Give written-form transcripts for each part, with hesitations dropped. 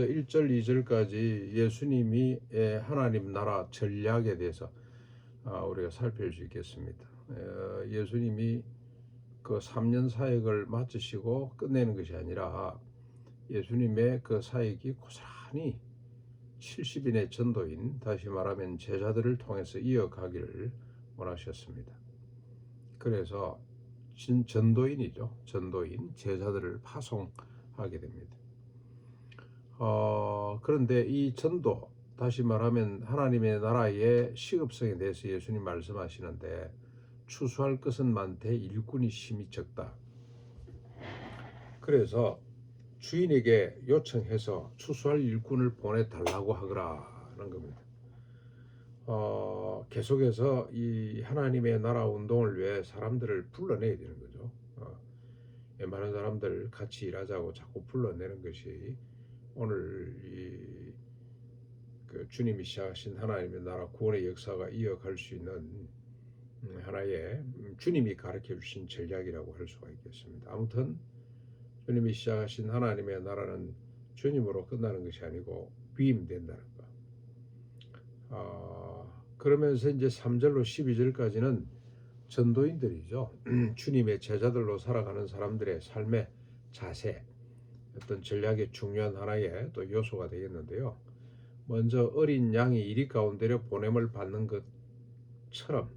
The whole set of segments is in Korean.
1절 2절까지 예수님이 하나님 나라 전략에 대해서 우리가 살필 수 있겠습니다. 예수님이 그 3년 사역을 마치시고 끝내는 것이 아니라 예수님의 그 사역이 고스란히 70인의 전도인, 다시 말하면 제자들을 통해서 이어가기를 원하셨습니다. 그래서 전도인이죠. 전도인, 제자들을 파송하게 됩니다. 그런데 이 전도, 다시 말하면 하나님의 나라의 시급성에 대해서 예수님 말씀하시는데, 추수할 것은 많되 일꾼이 심히 적다. 그래서 주인에게 요청해서 추수할 일꾼을 보내달라고 하거라는 겁니다. 계속해서 이 하나님의 나라 운동을 위해 사람들을 불러내야 되는 거죠. 많은 사람들 같이 일하자고 자꾸 불러내는 것이 오늘 그 주님이 시작하신 하나님의 나라 구원의 역사가 이어갈 수 있는 하나의 주님이 가르쳐 주신 전략이라고 할 수가 있겠습니다. 아무튼 주님이 시작하신 하나님의 나라는 주님으로 끝나는 것이 아니고 위임된다는 거. 그러면서 이제 3절로 12절까지는 전도인들이죠. 주님의 제자들로 살아가는 사람들의 삶의 자세, 어떤 전략의 중요한 하나의 또 요소가 되겠는데요. 먼저 어린 양이 이리 가운데로 보냄을 받는 것처럼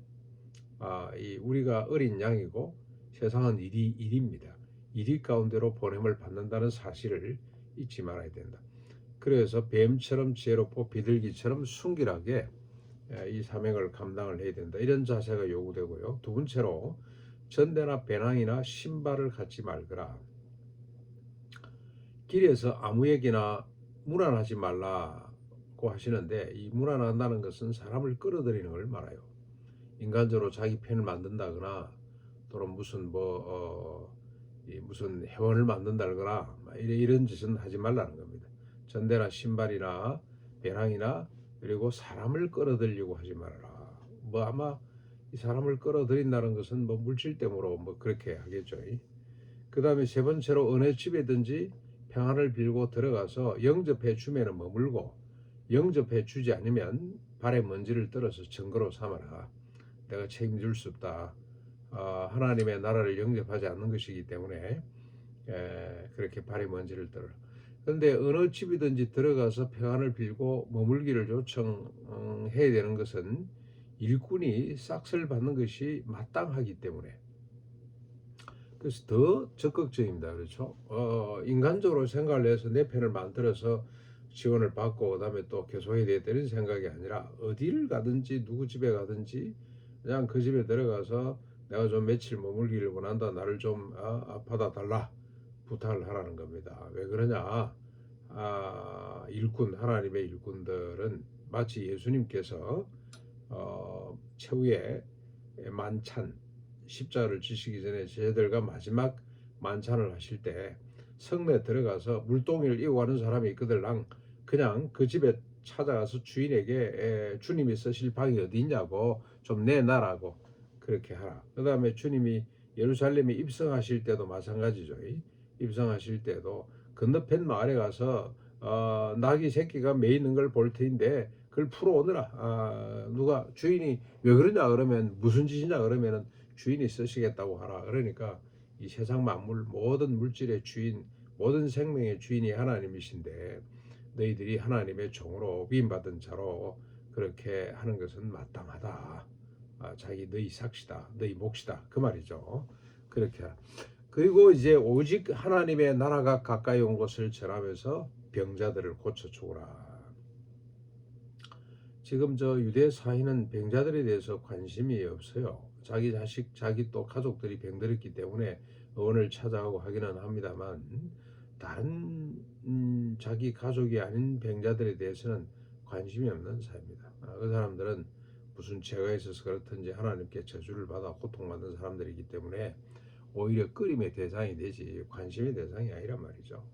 우리가 어린 양이고 세상은 일입니다. 이리 가운데로 보냄을 받는다는 사실을 잊지 말아야 된다. 그래서 뱀처럼 지혜롭고 비둘기처럼 순결하게 이 사명을 감당을 해야 된다. 이런 자세가 요구되고요. 두 번째로 전대나 배낭이나 신발을 갖지 말거라. 길에서 아무에게나 문안하지 말라고 하시는데, 이 문안한다는 것은 사람을 끌어들이는 걸 말해요. 인간적으로 자기 편을 만든다거나 또는 무슨 회원을 만든다거나 이런 짓은 하지 말라는 겁니다. 전대나 신발이나 배낭이나 그리고 사람을 끌어들이려고 하지 말아라. 아마 이 사람을 끌어들인다는 것은 물질 때문에 그렇게 하겠죠. 그 다음에 세 번째로 어느 집에든지 평안을 빌고 들어가서 영접해 주면 머물고, 영접해 주지 않으면 발에 먼지를 떨어서 증거로 삼아라. 내가 책임질 수 없다. 하나님의 나라를 영접하지 않는 것이기 때문에 그렇게 발에 먼지를 떨어라. 그런데 어느 집이든지 들어가서 평안을 빌고 머물기를 요청해야 되는 것은 일꾼이 싹쓸 받는 것이 마땅하기 때문에, 그래서 더 적극적입니다. 그렇죠? 인간적으로 생각을 해서 내 편을 만들어서 지원을 받고 그다음에 또 계속해야 되는 생각이 아니라, 어디를 가든지 누구 집에 가든지 그냥 그 집에 들어가서 내가 좀 며칠 머물기를 원한다, 나를 좀 받아달라, 부탁을 하라는 겁니다. 왜 그러냐? 하나님의 일꾼들은 마치 예수님께서 최후의 만찬, 십자가를 지시기 전에 제자들과 마지막 만찬을 하실 때 성내에 들어가서 물동이를 이고 가는 사람이 있거든. 그냥 그 집에 찾아가서 주인에게 주님이 쓰실 방이 어디 있냐고 좀 내놔라고 그렇게 하라. 그 다음에 주님이 예루살렘에 입성하실 때도 마찬가지죠. 입성하실 때도 건너편 마을에 가서 낙이 새끼가 매 있는 걸 볼 터인데 그걸 풀어오느라. 누가 주인이 왜 그러냐 그러면, 무슨 짓이냐 그러면은 주인이 쓰시겠다고 하라. 그러니까 이 세상 만물, 모든 물질의 주인, 모든 생명의 주인이 하나님이신데 너희들이 하나님의 종으로 위임받은 자로 그렇게 하는 것은 마땅하다. 너희 삭시다, 너희 몫이다, 그 말이죠. 그렇게 하라. 그리고 이제 오직 하나님의 나라가 가까이 온 것을 전하면서 병자들을 고쳐 주라. 지금 유대 사회는 병자들에 대해서 관심이 없어요. 자기 자식, 자기 또 가족들이 병들었기 때문에 의원을 찾아가고 하기는 합니다만, 다른 자기 가족이 아닌 병자들에 대해서는 관심이 없는 사회입니다. 그 사람들은 무슨 죄가 있어서 그렇든지 하나님께 저주를 받아 고통받는 사람들이기 때문에 오히려 끓임의 대상이 되지 관심의 대상이 아니란 말이죠.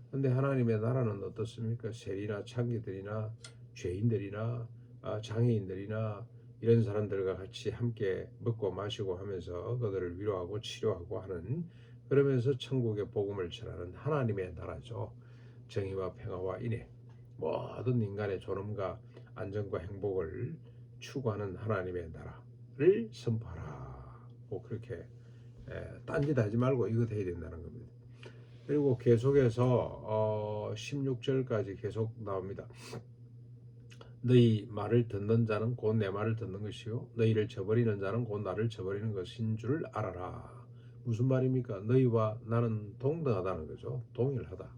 그런데 하나님의 나라는 어떻습니까? 세리나 창기들이나 죄인들이나 장애인들이나 이런 사람들과 같이 함께 먹고 마시고 하면서 그들을 위로하고 치료하고 하는, 그러면서 천국의 복음을 전하는 하나님의 나라죠. 정의와 평화와 인애, 모든 인간의 존엄과 안정과 행복을 추구하는 하나님의 나라를 선포하라. 꼭 그렇게 딴짓 하지 말고 이거 해야 된다는 겁니다. 그리고 계속해서 16절까지 계속 나옵니다. 너희 말을 듣는 자는 곧 내 말을 듣는 것이요 너희를 저버리는 자는 곧 나를 저버리는 것인 줄 알아라. 무슨 말입니까? 너희와 나는 동등하다는 거죠. 동일하다.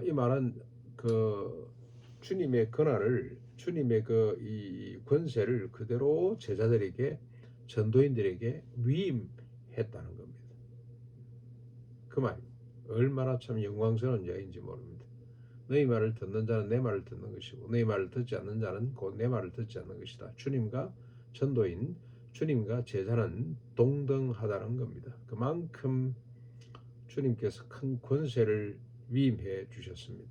이 말은 그 주님의 권한을, 주님의 그 이 권세를 그대로 제자들에게, 전도인들에게 위임했다는 겁니다. 그 말입니다. 얼마나 참 영광스러운 이야기인지 모릅니다. 너희 말을 듣는 자는 내 말을 듣는 것이고 너희 말을 듣지 않는 자는 곧 내 말을 듣지 않는 것이다. 주님과 전도인, 주님과 제자는 동등하다는 겁니다. 그만큼 주님께서 큰 권세를 위임해 주셨습니다.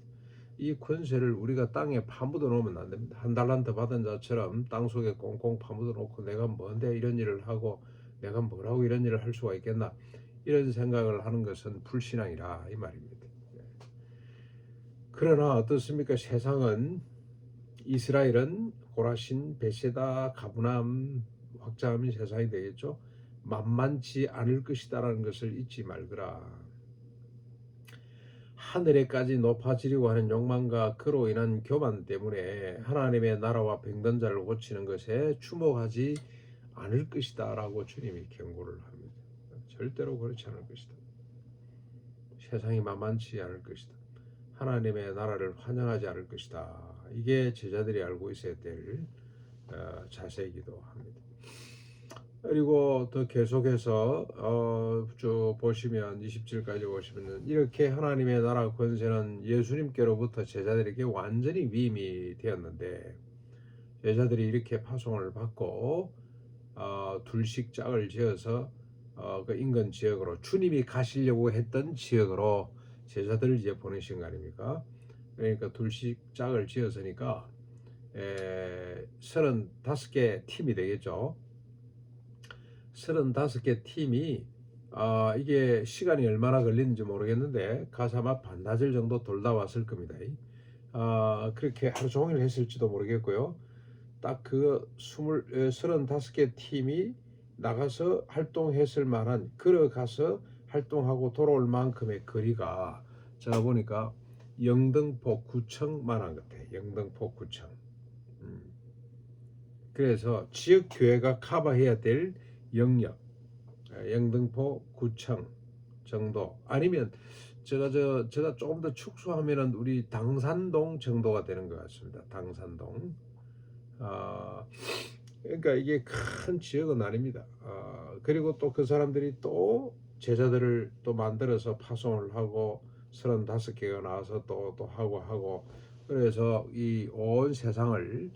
이 권세를 우리가 땅에 파묻어 놓으면 안 됩니다. 한 달란트 받은 자처럼 땅속에 꽁꽁 파묻어 놓고 내가 뭔데 이런 일을 하고 내가 뭐라고 이런 일을 할 수가 있겠나, 이런 생각을 하는 것은 불신앙이라 이 말입니다. 그러나 어떻습니까? 세상은, 이스라엘은 고라신, 베세다, 가브나움, 확장하면 세상이 되겠죠. 만만치 않을 것이다라는 것을 잊지 말거라. 하늘에까지 높아지려고 하는 욕망과 그로 인한 교만 때문에 하나님의 나라와 병든자를 고치는 것에 주목하지 않을 것이다 라고 주님이 경고를 합니다. 절대로 그렇지 않을 것이다. 세상이 만만치 않을 것이다. 하나님의 나라를 환영하지 않을 것이다. 이게 제자들이 알고 있어야 될 자세이기도 합니다. 그리고 더 계속해서 쭉 보시면 20절까지 보시면 이렇게 하나님의 나라 권세는 예수님께로부터 제자들에게 완전히 위임이 되었는데, 제자들이 이렇게 파송을 받고 둘씩 짝을 지어서 그 인근 지역으로, 주님이 가시려고 했던 지역으로 제자들을 이제 보내신 거 아닙니까? 그러니까 둘씩 짝을 지었으니까 35개 팀이 되겠죠. 35개 팀이 이게 시간이 얼마나 걸리는지 모르겠는데 가서 아마 반나절 정도 돌다 왔을 겁니다. 그렇게 하루 종일 했을지도 모르겠고요. 딱 그 35개 팀이 나가서 활동했을 만한, 걸어가서 활동하고 돌아올 만큼의 거리가 제가 보니까 영등포 구청만한 것 같아요. 영등포 구청. 그래서 지역 교회가 커버해야 될 영역, 영등포 구청 정도, 아니면 제가 조금 더 축소하면은 우리 당산동 정도가 되는 것 같습니다. 당산동. 그러니까 이게 큰 지역은 아닙니다. 그리고 또 그 사람들이 또 제자들을 또 만들어서 파송을 하고 35개가 나와서 또 하고 그래서 이 온 세상을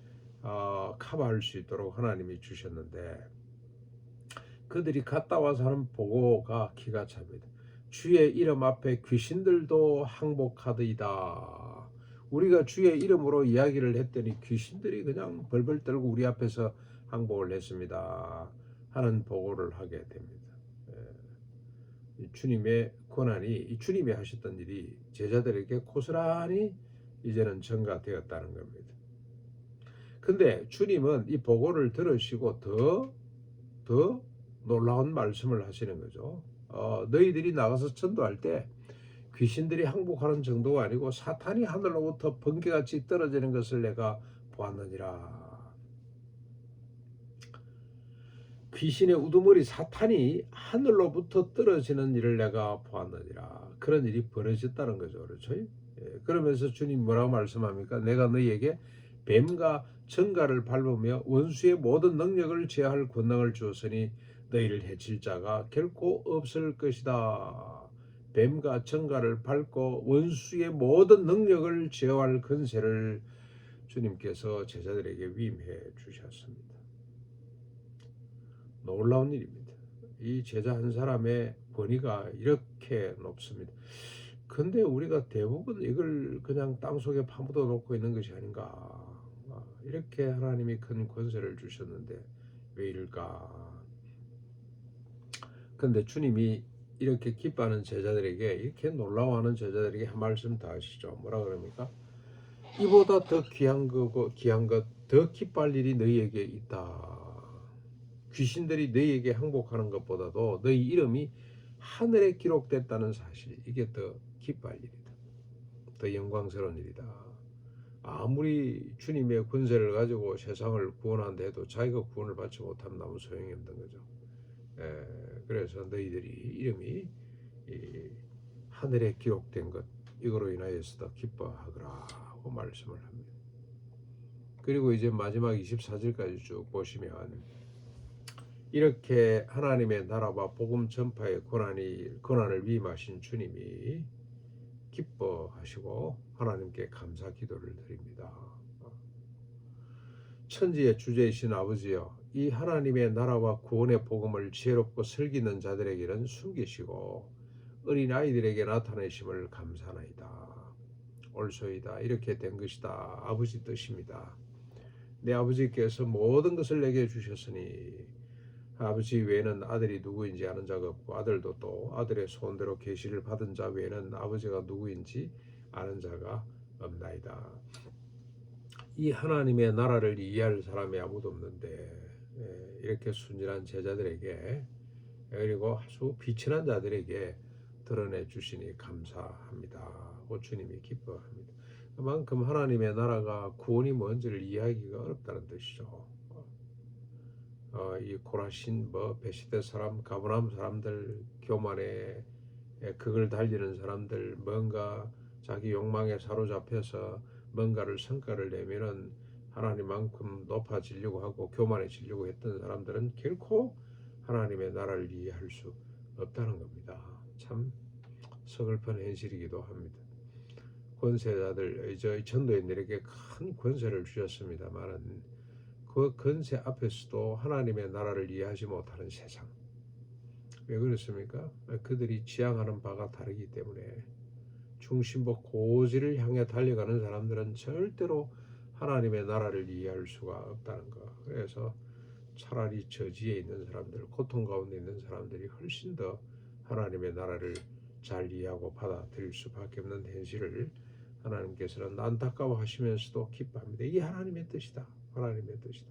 커버할 수 있도록 하나님이 주셨는데, 그들이 갔다 와서 하는 보고가 기가 찹니다. 주의 이름 앞에 귀신들도 항복하더이다. 우리가 주의 이름으로 이야기를 했더니 귀신들이 그냥 벌벌 떨고 우리 앞에서 항복을 했습니다 하는 보고를 하게 됩니다. 주님의 권한이, 주님이 하셨던 일이 제자들에게 고스란히 이제는 전가되었다는 겁니다. 근데 주님은 이 보고를 들으시고 더 놀라운 말씀을 하시는 거죠. 너희들이 나가서 전도할 때 귀신들이 항복하는 정도가 아니고 사탄이 하늘로부터 번개같이 떨어지는 것을 내가 보았느니라. 귀신의 우두머리 사탄이 하늘로부터 떨어지는 일을 내가 보았느니라. 그런 일이 벌어졌다는 거죠. 그렇죠? 그러면서 주님 뭐라고 말씀합니까? 내가 너희에게 뱀과 정갈을 밟으며 원수의 모든 능력을 제할 권능을 주었으니 너희를 해칠 자가 결코 없을 것이다. 뱀과 정갈을 밟고 원수의 모든 능력을 제어할 권세를 주님께서 제자들에게 위임해 주셨습니다. 놀라운 일입니다. 이 제자 한 사람의 권위가 이렇게 높습니다. 근데 우리가 대부분 이걸 그냥 땅속에 파묻어 놓고 있는 것이 아닌가. 이렇게 하나님이 큰 권세를 주셨는데 왜 이럴까. 근데 주님이 이렇게 기뻐하는 제자들에게, 이렇게 놀라워하는 제자들에게 한 말씀 더 하시죠. 뭐라 그럽니까? 이보다 더 귀한 것, 더 기뻐할 일이 너희에게 있다. 귀신들이 너희에게 항복하는 것보다도 너희 이름이 하늘에 기록됐다는 사실, 이게 더 기뻐할 일이다. 더 영광스러운 일이다. 아무리 주님의 권세를 가지고 세상을 구원한다 해도 자기가 구원을 받지 못하면 아무 소용이 없는 거죠. 그래서 너희들이 이름이 하늘에 기록된 것, 이거로 인하여서 더 기뻐하거라 하고 말씀을 합니다. 그리고 이제 마지막 24절까지 쭉 보시면, 이렇게 하나님의 나라와 복음 전파의 권한을 위임하신 주님이 기뻐하시고 하나님께 감사 기도를 드립니다. 천지의 주제이신 아버지여, 이 하나님의 나라와 구원의 복음을 지혜롭고 슬기는 자들에게는 숨기시고 어린아이들에게 나타내심을 감사하나이다. 옳소이다. 이렇게 된 것이다. 아버지 뜻입니다. 내 아버지께서 모든 것을 내게 주셨으니 아버지 외에는 아들이 누구인지 아는 자가 없고, 아들도 또 아들의 소원대로 계시를 받은 자 외에는 아버지가 누구인지 아는 자가 없나이다. 이 하나님의 나라를 이해할 사람이 아무도 없는데, 이렇게 순진한 제자들에게, 그리고 아주 비천한 자들에게 드러내 주시니 감사합니다. 주님이 기뻐합니다. 그만큼 하나님의 나라가 구원이 뭔지를 이해하기가 어렵다는 뜻이죠. 이 고라신, 베시대 사람, 가버나움 사람들, 교만에 극을 달리는 사람들, 뭔가 자기 욕망에 사로잡혀서 뭔가를 성과를 내면은 하나님만큼 높아지려고 하고 교만해지려고 했던 사람들은 결코 하나님의 나라를 이해할 수 없다는 겁니다. 참 서글픈 현실이기도 합니다. 권세자들, 저희 전도인들에게 큰 권세를 주셨습니다만은 그 권세 앞에서도 하나님의 나라를 이해하지 못하는 세상. 왜 그렇습니까? 그들이 지향하는 바가 다르기 때문에. 중심부 고지를 향해 달려가는 사람들은 절대로 하나님의 나라를 이해할 수가 없다는 거. 그래서 차라리 저지에 있는 사람들, 고통 가운데 있는 사람들이 훨씬 더 하나님의 나라를 잘 이해하고 받아들일 수밖에 없는 현실을 하나님께서는 안타까워하시면서도 기뻐합니다. 이게 하나님의 뜻이다. 하나님의 뜻이다.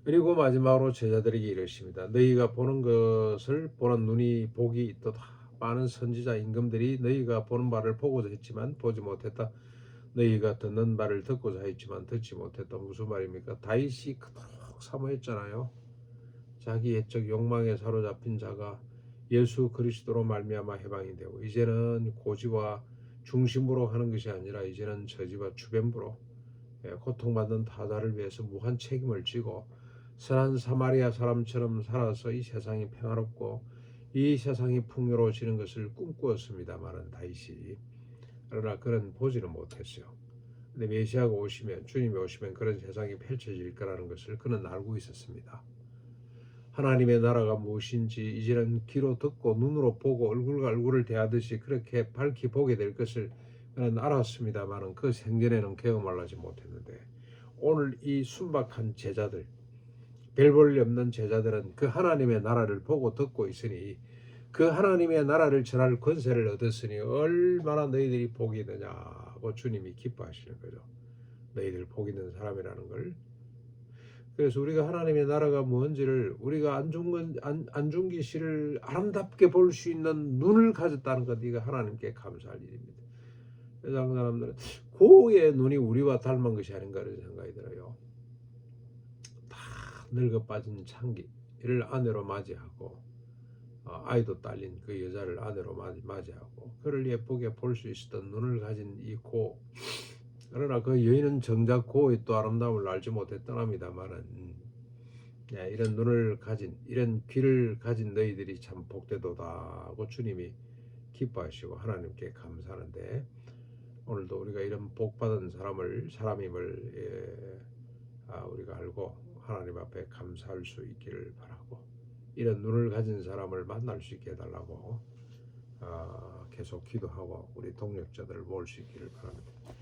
그리고 마지막으로 제자들에게 이르십니다. 너희가 보는 것을 보는 눈이 복이 있도다. 많은 선지자 임금들이 너희가 보는 바를 보고자 했지만 보지 못했다. 너희가 듣는 바를 듣고자 했지만 듣지 못했다. 무슨 말입니까? 다윗이 그토록 사모했잖아요. 자기 옛적 욕망에 사로잡힌 자가 예수 그리스도로 말미암아 해방이 되고, 이제는 고지와 중심으로 하는 것이 아니라 이제는 저지와 주변부로 고통받는 타자를 위해서 무한 책임을 지고 선한 사마리아 사람처럼 살아서 이 세상이 평화롭고 이 세상이 풍요로워지는 것을 꿈꾸었습니다마는 다윗이, 그러나 그런 보지는 못했어요. 근데 메시아가 오시면, 주님이 오시면 그런 세상이 펼쳐질 거라는 것을 그는 알고 있었습니다. 하나님의 나라가 무엇인지 이제는 귀로 듣고 눈으로 보고 얼굴과 얼굴을 대하듯이 그렇게 밝히 보게 될 것을 그는 알았습니다마는 그 생전에는 경험을 하지 못했는데, 오늘 이 순박한 제자들, 별 볼 일 없는 제자들은 그 하나님의 나라를 보고 듣고 있으니, 그 하나님의 나라를 전할 권세를 얻었으니 얼마나 너희들이 복이 있느냐고 주님이 기뻐하시는 거죠. 너희들 복 있는 사람이라는 걸. 그래서 우리가 하나님의 나라가 뭔지를, 우리가 안중기시를 아름답게 볼 수 있는 눈을 가졌다는 것, 이거 하나님께 감사할 일입니다. 세상 사람들은 고의 눈이 우리와 닮은 것이 아닌가 하는 생각이 들어요. 다 늙어 빠진 창기를 아내로 맞이하고, 아이도 딸린 그 여자를 아내로 맞이하고, 그를 예쁘게 볼 수 있었던 눈을 가진 이 고, 그러나 그 여인은 정작 고의 또 아름다움을 알지 못했더랍니다만은, 이런 눈을 가진, 이런 귀를 가진 너희들이 참 복되도다 하고 주님이 기뻐하시고 하나님께 감사하는데, 오늘도 우리가 이런 복받은 사람임을 우리가 알고 하나님 앞에 감사할 수 있기를 바라고, 이런 눈을 가진 사람을 만날 수 있게 해달라고 계속 기도하고 우리 동력자들을 모을 수 있기를 바랍니다.